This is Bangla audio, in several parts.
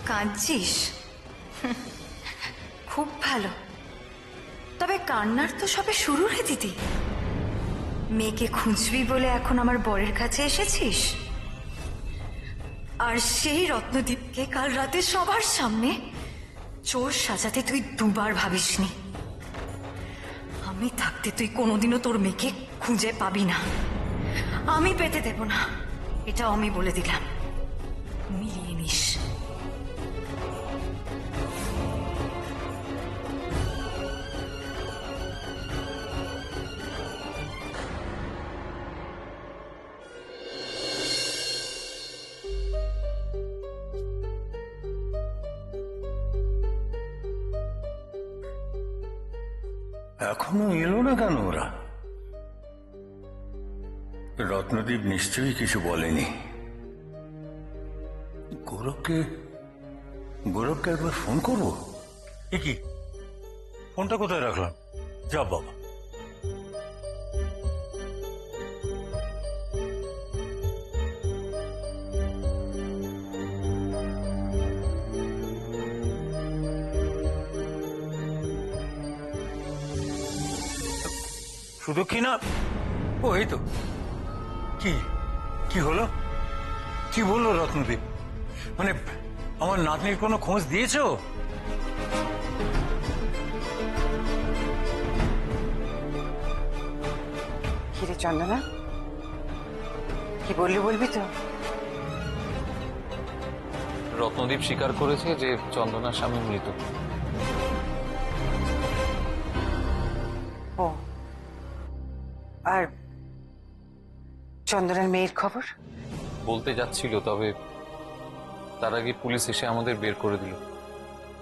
কাঁদছিস? খুব ভালো। তবে কান্নার তো সবে শুরু রে দিদি। মেয়েকে খুঁজবি বলে এখন আমার বরের কাছে এসেছিস, আর সেই রত্নদীপকে কাল রাতে সবার সামনে চোর সাজাতে তুই দুবার ভাবিসনি। আমি থাকতে তুই কোনোদিনও তোর মেয়েকে খুঁজে পাবি না, আমি পেতে দেব না, এটাও আমি বলে দিলাম। মিলিয়ে নিস। এখনো এলো না কেন ওরা? রত্নদীপ নিশ্চয়ই কিছু বলেনি। গৌরবকে একবার ফোন করবো। কি ফোনটা কোথায় রাখলাম? যা বাবা। শুধু কি না, ও এই তো। কি হলো? কি বললো রত্নদীপ? মানে আমার নাতনির কোনো খোঁজ দিয়েছো? কিরে চন্দনা, কি বলবি তো? রত্নদীপ স্বীকার করেছে যে চন্দনার স্বামী মৃত। ও, আর চন্দনার মেয়ের খবর? বলতে যাচ্ছিল, তবে তার আগে পুলিশ এসে আমাদের বের করে দিল।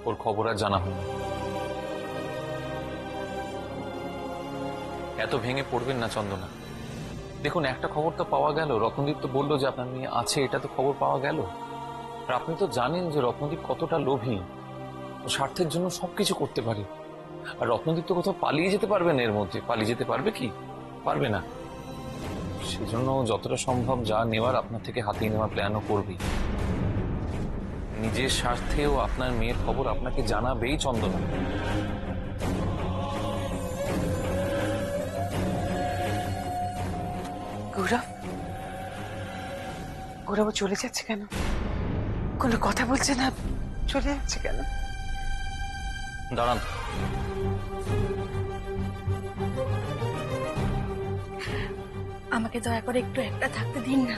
ওর খবর আর জানা হয়নি। এত ভেঙে পড়বেন না চন্দনা। দেখুন, একটা খবর তো পাওয়া গেল। রত্নদীপ তো বললো যে আপনার মেয়ে আছে, এটা তো খবর পাওয়া গেল। আর আপনি তো জানেন যে রত্নদীপ কতটা লোভী, ও স্বার্থের জন্য সবকিছু করতে পারে। আর রত্নদীপ তো কোথাও পালিয়ে যেতে পারবে না, এর মধ্যে পালিয়ে যেতে পারবে কি? পারবে না। সেজন্য যতটা সম্ভব যা নেওয়ার আপনার থেকে হাতিয়ে নেওয়ার প্ল্যানও করবি। নিজের স্বার্থেও আপনার মেয়ের খবর আপনাকে জানাবেই চন্দনা। গৌরব চলে যাচ্ছে কেন? কোনো কথা বলছে না, চলে যাচ্ছে কেন? দাঁড়ান, আমাকে দয়া করে একটু একটা থাকতে দিন না।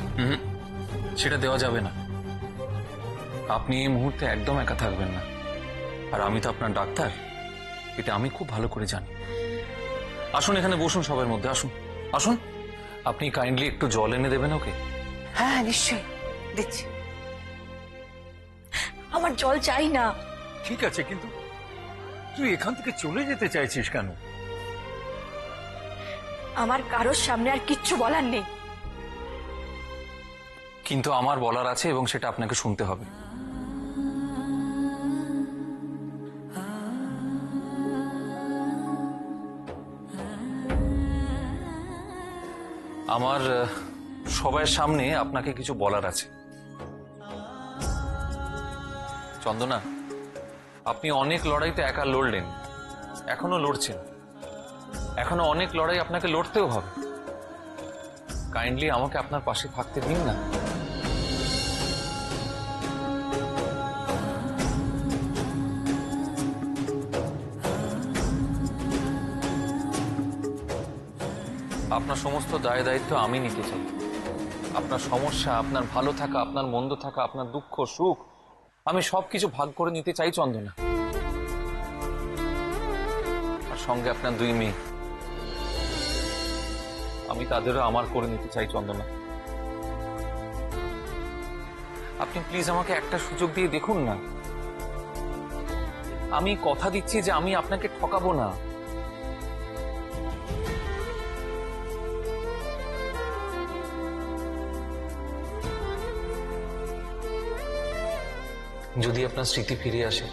সেটা দেওয়া যাবে না। আপনি এই মুহূর্তে একদম একা থাকবেন না। আর আমি তো আপনার ডাক্তার, এটা আমি খুব ভালো করে জানি। আসুন, এখানে বসুন, সবার মধ্যে আসুন। আসুন, আপনি কাইন্ডলি একটু জল এনে দেবেন ওকে? হ্যাঁ নিশ্চয়ই দিচ্ছি। আমার জল চাই না। ঠিক আছে, কিন্তু তুই এখান থেকে চলে যেতে চাইছিস কেন? আমার কারোর সামনে আর কিচ্ছু বলার নেই। কিন্তু আমার বলার আছে, এবং সেটা আপনাকে শুনতে হবে। আমার সবার সামনে আপনাকে কিছু বলার আছে। চন্দনা, আপনি অনেক লড়াইতে একা লড়লেন, এখনো লড়ছেন, এখনো অনেক লড়াই আপনাকে লড়তেও হবে। কাইন্ডলি আমাকে আপনার পাশে থাকতে দিন না। আপনার সমস্ত দায় দায়িত্ব আমি নিতে চাই। আপনার সমস্যা, আপনার ভালো থাকা, আপনার মন্দ থাকা, আপনার দুঃখ সুখ, আমি সবকিছু ভাগ করে নিতে চাই চন্দনা। আর সঙ্গে আপনার দুই মেয়ে, আমি তাদেরও আমার করে নিতে চাই চন্দনা। আপনি প্লিজ আমাকে একটা সুযোগ দিয়ে দেখুন না। আমি কথা দিচ্ছি যে আমি আপনাকে ঠকাবো না। যদি আপনার স্মৃতি ফিরে আসে,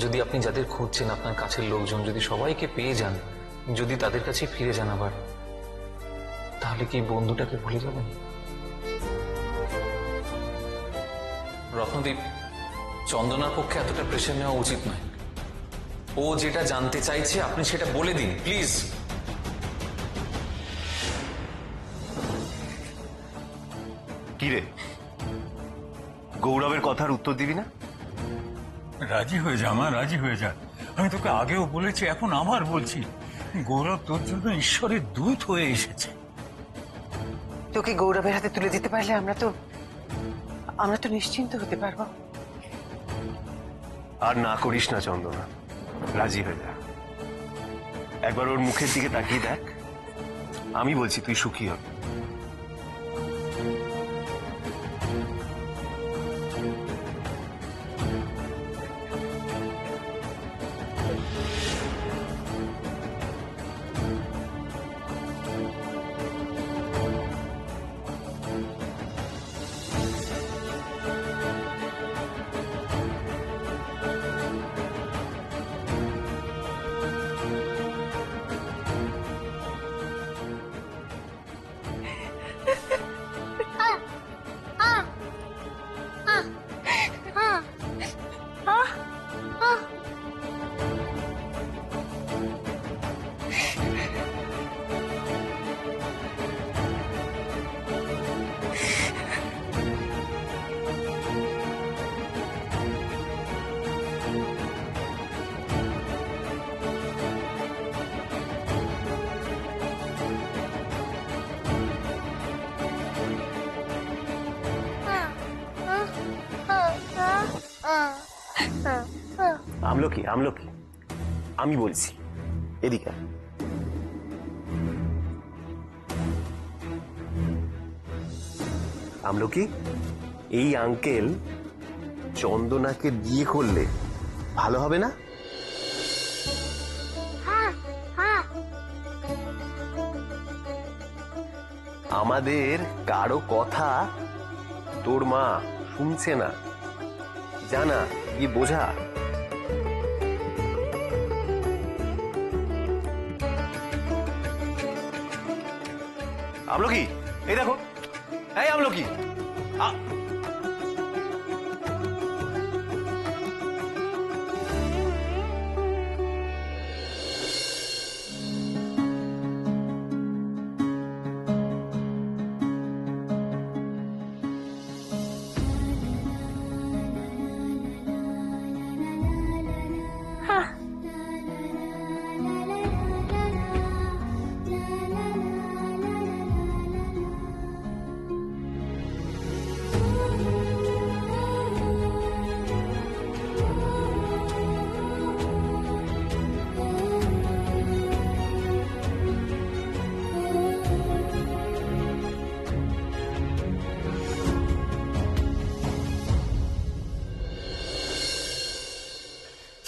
যদি আপনি যাদের খুঁজছেন, আপনার কাছের লোকজন যদি সবাইকে পেয়ে যান, যদি তাদের কাছে ফিরে যান আবার, তাহলে কি বন্ধুটাকে ভুলে যাবেন? রত্নদীপ, চন্দনার পক্ষে এতটা প্রেশার নেওয়া উচিত নয়। ও যেটা জানতে চাইছে আপনি সেটা বলে দিন প্লিজ। কি রে, গৌরবের কথার উত্তর দিবি না? রাজি হয়ে যা মা, রাজি হয়ে যা। আমি তোকে আগেও বলেছি, এখন আবার বলছি, গৌরব তোর জন্য ঈশ্বরের দূত হয়ে এসেছে। তোকে গৌরবের হাতে তুলে দিতে পারলে আমরা তো নিশ্চিন্ত হতে পারবো। আর না করিস না চন্দনা, রাজি হয়ে যা। একবার ওর মুখের দিকে তাকিয়ে দেখ, আমি বলছি তুই সুখী হবে। আমলকি আমলকি, আমি বলছি, এদিকে আয়। আমলকি, এই আঙ্কেল চন্দনাকে বিয়ে করলে ভালো হবে না? আমাদের কারো কথা তোর মা শুনছে না, জানা কি বোঝা। আমলকি, এই দেখো, এই আমলকি,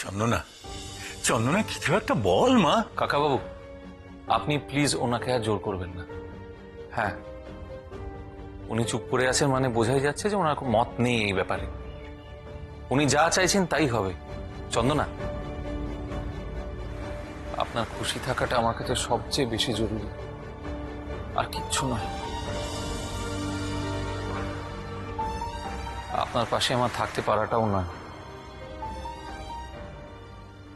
চন্দনা, চন্দনা কিছু একটা বল মা। কাকাবাবু, আপনি প্লিজ ওনাকে আর জোর করবেন না। হ্যাঁ, উনি চুপ করে আছেন মানে বোঝাই যাচ্ছে যে ওনার মত নেই এই ব্যাপারে। উনি যা চাইছেন তাই হবে। চন্দনা, আপনার খুশি থাকাটা আমার কাছে সবচেয়ে বেশি জরুরি, আর কিচ্ছু নয়। আপনার পাশে আমার থাকতে পারাটাও নয়।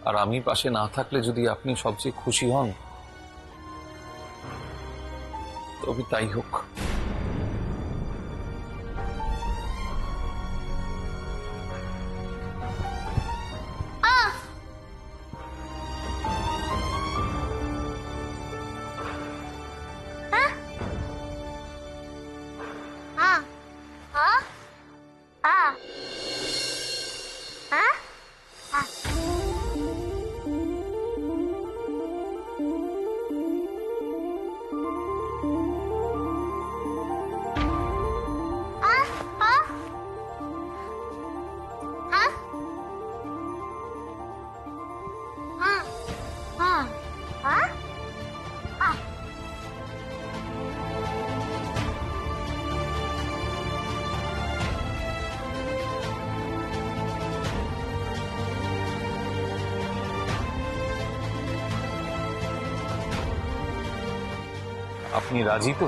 আর আমি পাশে না থাকলে যদি আপনি সবচেয়ে খুশি হন, তবে তাই হোক। আপনি রাজি তো?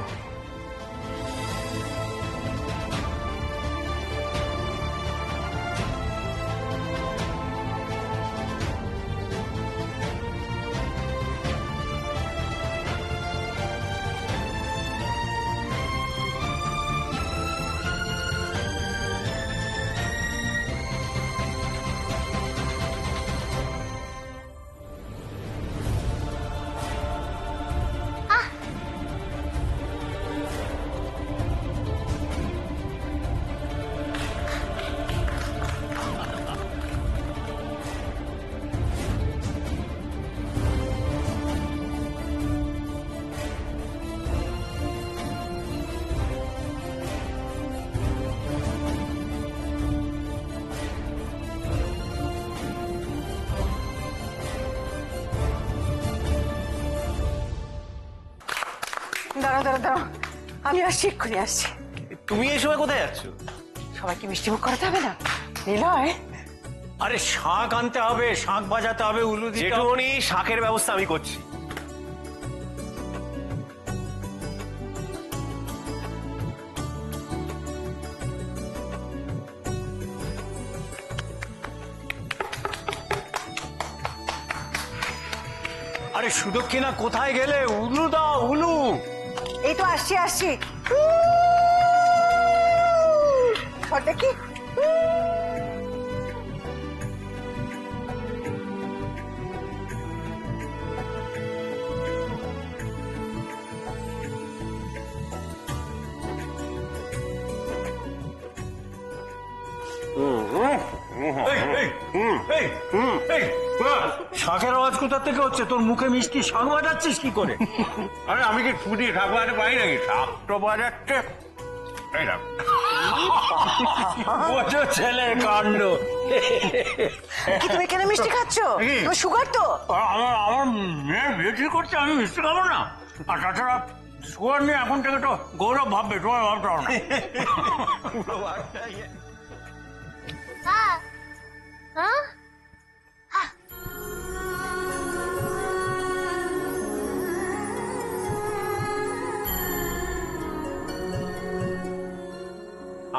দাঁড়াও দাঁড়াও দাঁড়াও, আমি আসছি, এক্ষুনি আসছি। তুমি এই সময় কোথায় যাচ্ছ? সবাইকে মিষ্টিমুখ করাতে হবে না নিলয়? আরে শাঁখ আনতে হবে, শাঁখ বাজাতে হবে, উলু দিতে হবে। জেঠুমনি, শাকের ব্যবস্থা আমি করছি। আরে সুদক্ষিণা কোথায় গেলে? উলু দাও, উলু। এই তো আসছি আসছি। ঘরটা কি? এই, এই, এই, এই, শাঁখের আওয়াজ কোথা থেকে হচ্ছে? তোর মুখে মিষ্টি শাঁখ বাজাচ্ছিস কি করে? আরে আমি কি ছুটি শাক বাজাতে পারি নাকি? শাক তো বাজাচ্ছে। এই না, বোঝো ছেলের কাণ্ড। কি তুমি কেন মিষ্টি খাচ্ছ? তোমার সুগার তো। আমার আমার মেয়ের বিয়ে ঠিক করছে, আমি মিষ্টি খাবো না? আর তাছাড়া সুগার নিয়ে এখন থেকে তো গৌরব ভাববে, তোমার ভাবতে হবে না।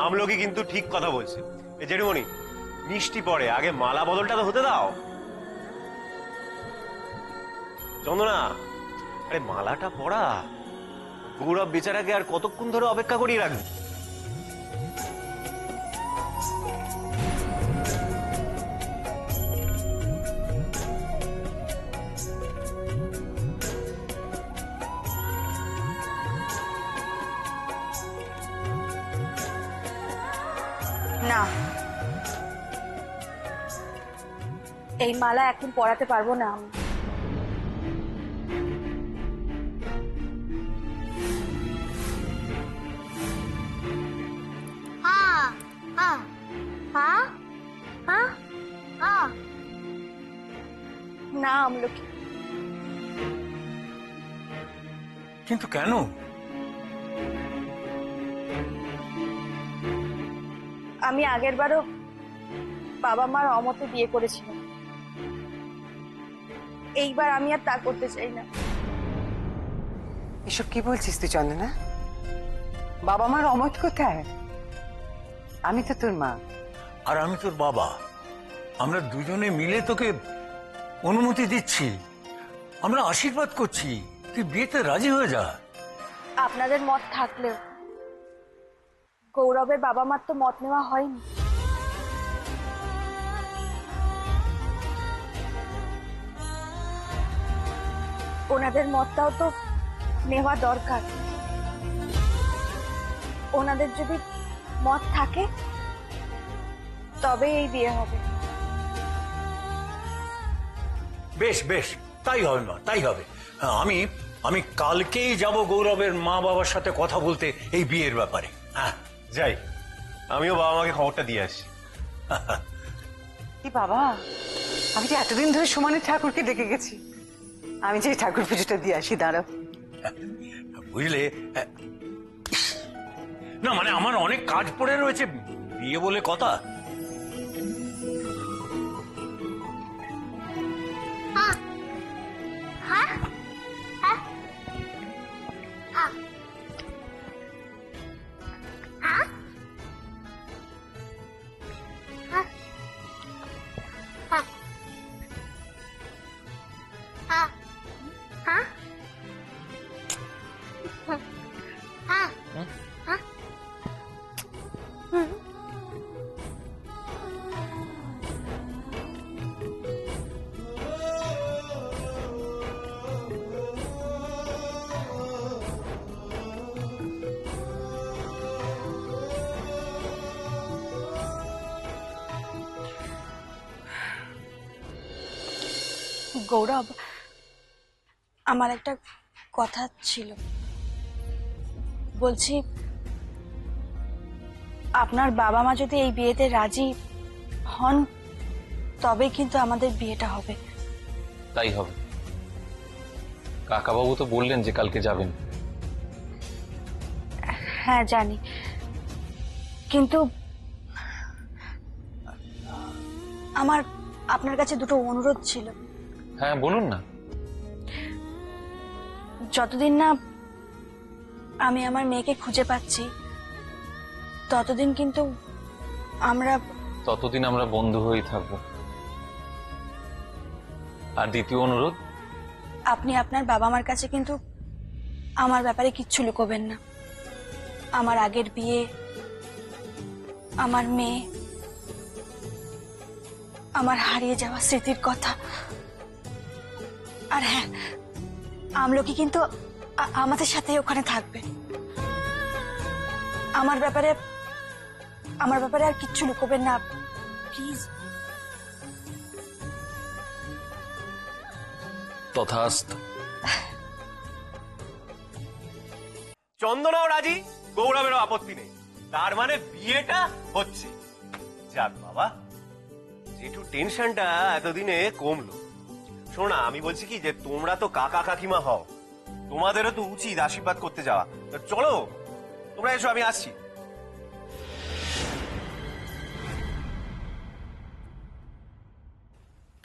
আমলকি কিন্তু ঠিক কথা বলছে। এ জেঠুমনি, মিষ্টি পরে, আগে মালা বদলটা তো হতে দাও। চন্দনা, আরে মালাটা পরা। গৌরব বেচারাকে আর কতক্ষণ ধরে অপেক্ষা করিয়ে রাখবে? না, এই মালা এখন পরাতে পারবো না আমি। না আমলকি, কিন্তু কেন? আমি আগের বারও বাবা মার অমতে বিয়ে করেছিলাম, এইবার আমি আর তা করতে চাই না। এসব কি বলছিস তুই চন্দনা? বাবা মার অমত কোথায়? আমি তো তোর মা। আর আমি তোর বাবা। আমরা দুজনে মিলে তোকে অনুমতি দিচ্ছি, আমরা আশীর্বাদ করছি, তুই বিয়েতে রাজি হয়ে যা। আপনাদের মত থাকলেও গৌরবের বাবা মার তো মত নেওয়া হয়নি। ওনাদের মতটাও তো নেওয়া দরকার। ওনাদের যদি মত থাকে তবে এই বিয়ে হবে। বেশ বেশ, তাই হবে মা, তাই হবে। হ্যাঁ, আমি কালকেই যাব গৌরবের মা বাবার সাথে কথা বলতে এই বিয়ের ব্যাপারে। হ্যাঁ যাই, আমিও বাবা মাকে খবরটা দিয়ে আসি। কি বাবা, আমি যে এতদিন ধরে সমানে ঠাকুরকে ডেকে গেছি, আমি যে ঠাকুর পুজোটা দিয়ে আসি। দাঁড়াও। বুঝলে, না মানে আমার অনেক কাজ পড়ে রয়েছে, বিয়ে বলে কথা। গৌরব, আমার একটা কথা ছিল। বলছি, আপনার বাবা মা যদি এই বিয়েতে রাজি হন তবে কিন্তু আমাদের বিয়েটা হবে। তাই হবে। কাকাবাবু তো বললেন যে কালকে যাবেন। হ্যাঁ জানি, কিন্তু আমার আপনার কাছে দুটো অনুরোধ ছিল। হ্যাঁ বলুন না। যতদিন না আমি আমার মেয়েকে খুঁজে পাচ্ছি ততদিন কিন্তু ততদিন আমরা বন্ধু হয়েই থাকবো। আর দ্বিতীয় অনুরোধ, আপনি আপনার বাবা মার কাছে কিন্তু আমার ব্যাপারে কিচ্ছু লুকোবেন না। আমার আগের বিয়ে, আমার মেয়ে, আমার হারিয়ে যাওয়া স্মৃতির কথা। আর হ্যাঁ, আমলকি কিন্তু আমাদের সাথে ওখানে থাকবে। আমার ব্যাপারে আর কিচ্ছু লুকোবেন না প্লিজ। তথাস্তু। চন্দনাও রাজি, গৌরবেরও আপত্তি নেই, তার মানে বিয়েটা হচ্ছে। যাক বাবা, যেটু টেনশনটা এতদিনে কমলো। শোনা, আমি বলছি কি যে তোমরা তো কাকা কাকিমা হও, তোমাদেরও তো উচিত আশীর্বাদ করতে যাওয়া। তো চলো তোমরা এসো, আমি আসছি।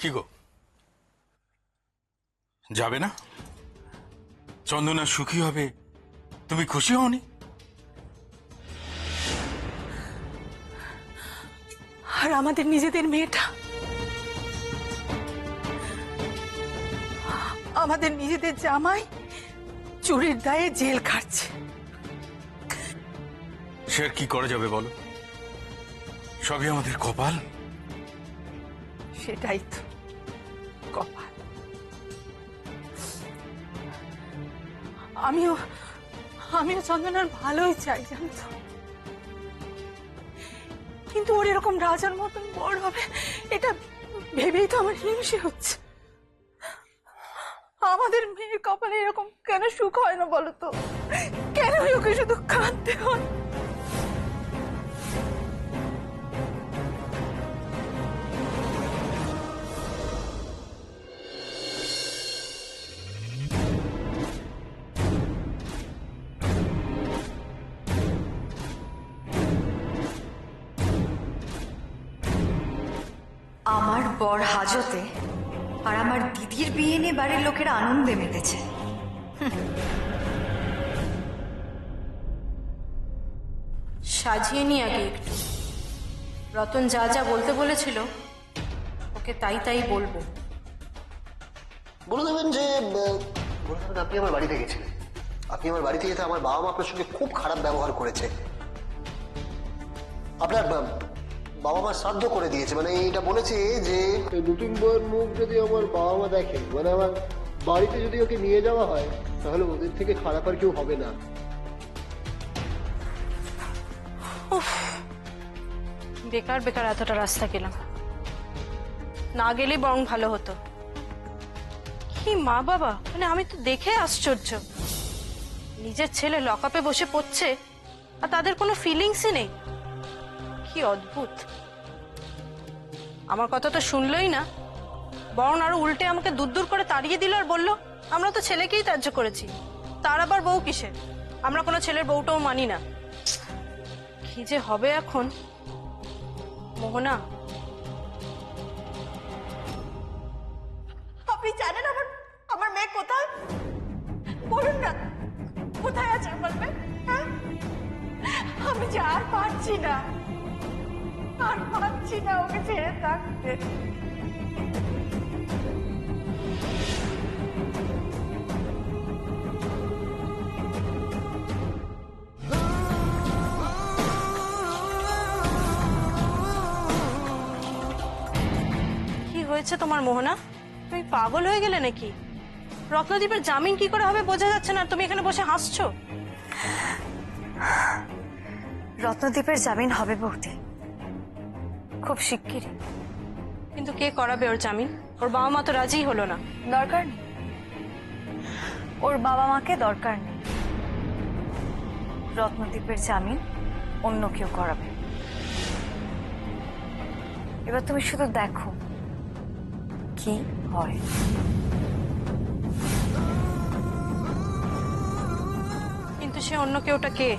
কি গো, যাবে না? চন্দনা সুখী হবে, তুমি খুশি হওনি? আর আমাদের নিজেদের মেয়েটা, আমাদের নিজেদের জামাই চুরির দায়ে জেল খাটছে। সে আর কি করা যাবে বলো, সবই আমাদের কপাল। সেটাই তো কপাল। আমিও চন্দনার ভালোই চাই, জানতো, কিন্তু ওর এরকম রাজার মতন বড় হবে এটা ভেবেই তো আমার হিংসে হচ্ছে। আমাদের মেয়ের কপালে এরকম কেন সুখ হয় না বলো তো? কেন ওকে শুধু কাঁদতে হয়? আমার বর হাজতে আর আমার দিদির বিয়ে নিয়ে বাড়ির লোকেরা আনন্দে মেতেছে। সাজিয়ে নি আগে একটু। রতন যা যা বলতে বলেছিল ওকে তাই তাই বলবো। বলে দেবেন যে আপনি আমার বাড়িতে গেছিলেন, আপনি আমার বাড়িতে যেতে আমার বাবা মা আপনার সঙ্গে খুব খারাপ ব্যবহার করেছে। আপনার বাবা মা শ্রাদ্ধ করে দিয়েছে, মানে এটা বলেছে যে নতুন বউয়ের মুখ যদি আমার বাবা মা দেখে, মানে আমার বাড়িতে যদি ওকে নিয়ে যাওয়া হয় তাহলে ওদের থেকে খারাপ আর কেউ হবে না। বেকার বেকার এতটা রাস্তা গেলাম, না গেলেই বরং ভালো হতো। কি মা বাবা, মানে আমি তো দেখে আশ্চর্য। নিজের ছেলে লকআপে বসে পড়ছে আর তাদের কোনো ফিলিংসই নেই। কি অদ্ভুত। আমার কথা তো শুনলই না, বরং আরো উল্টে আমাকে দূর দূর করে তাড়িয়ে দিল আর বলল আমরা তো ছেলেকেই ত্যায্য করেছি, তার আবার বউ কিসের? আমরা কোনো ছেলের বউটাও মানি না। কি যে হবে এখন। মোহনা, আপনি জানেন আমার মেয়ে কোথায়? বলুন না, কোথায় আছে আমার মেয়ে? হ্যাঁ? আমি যে আর পারছি না ওকে ছেড়ে থাকতে। কি হয়েছে তোমার মোহনা? তুমি পাগল হয়ে গেলে নাকি? রত্নদীপের জামিন কি করে হবে বোঝা যাচ্ছে না, তুমি এখানে বসে হাসছো। রত্নদীপের জামিন হবে বৌদি, খুব শিগগিরই। কিন্তু কে করাবে ওর জামিন? ওর বাবা মা তো রাজি হলো না। দরকার নেই, ওর বাবা মাকে দরকার নেই। রত্নদীপের জামিন অন্য কেউ করাবে। এবার তুমি শুধু দেখো কি হয়। কিন্তু সে অন্য কেউটা কে?